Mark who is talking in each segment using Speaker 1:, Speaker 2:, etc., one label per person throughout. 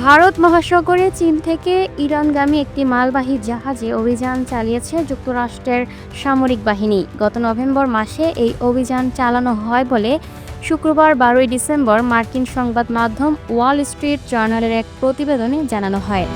Speaker 1: ভারত মহাসাগরে চীন থেকে ইরানগামী একটি মালবাহী জাহাজে অভিযান চালিয়েছে যুক্তরাষ্ট্রের সামরিক বাহিনী। গত নভেম্বর মাসে এই অভিযান চালানো হয় বলে শুক্রবার 12 ডিসেম্বর মার্কিন সংবাদ মাধ্যম ওয়াল স্ট্রিট জার্নালের এক প্রতিবেদনে জানানো হয়।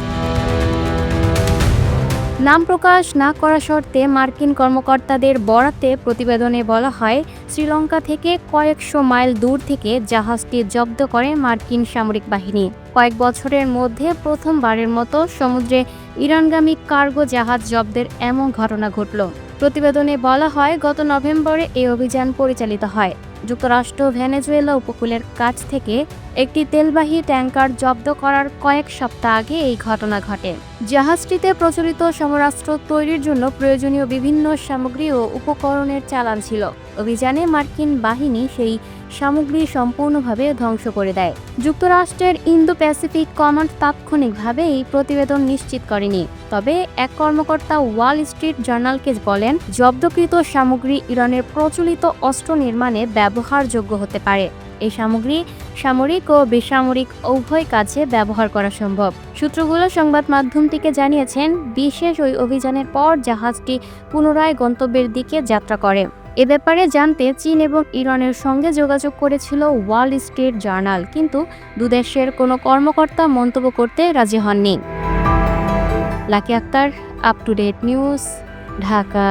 Speaker 1: নাম প্রকাশ না করা শর্তে মার্কিন কর্মকর্তাদের বরাতে প্রতিবেদনে বলা হয়, শ্রীলঙ্কা থেকে কয়েকশো মাইল দূর থেকে জাহাজটি জব্দ করে মার্কিন সামরিক বাহিনী। কয়েক বছরের মধ্যে প্রথমবারের মতো সমুদ্রে ইরানগামী কার্গো জাহাজ জব্দের এমন ঘটনা ঘটল। প্রতিবেদনে বলা হয়, গত নভেম্বরে এই অভিযান পরিচালিত হয়। যুক্তরাষ্ট্র ভেনেজুয়েলা উপকূলের কাছ থেকে একটি তেলবাহী ট্যাঙ্কার জব্দ করার কয়েক সপ্তাহ আগে এই ঘটনা ঘটে। জাহাজটিতে প্রচলিত সমরাস্ত্র তৈরির জন্য প্রয়োজনীয় বিভিন্ন সামগ্রী ও উপকরণের চালান ছিল। অভিযানে মার্কিন বাহিনী সেই সামগ্রী সম্পূর্ণভাবে ধ্বংস করে দেয়। যুক্তরাষ্ট্রের ইন্দো প্যাসিফিক কমান্ড তাৎক্ষণিকভাবে এই প্রতিবেদন নিশ্চিত করেনি। তবে এক কর্মকর্তা ওয়াল স্ট্রিট জার্নালকে বলেন, জব্দকৃত সামগ্রী ইরানের প্রচলিত অস্ত্র নির্মাণে ব্যবহারযোগ্য হতে পারে। এই সামগ্রী সামরিক ও বেসামরিক উভয় কাজে ব্যবহার করা সম্ভব। সূত্রগুলো সংবাদ মাধ্যমটিকে জানিয়েছেন, বিশেষ ওই অভিযানের পর জাহাজটি পুনরায় গন্তব্যের দিকে যাত্রা করে। এ ব্যাপারে জানতে চীন এবং ইরানের সঙ্গে যোগাযোগ করেছিল ওয়াল স্ট্রিট জার্নাল, কিন্তু দুদেশের কোনো কর্মকর্তা মন্তব্য করতে রাজি হননি। Lucky Akter, up to date news, Dhaka.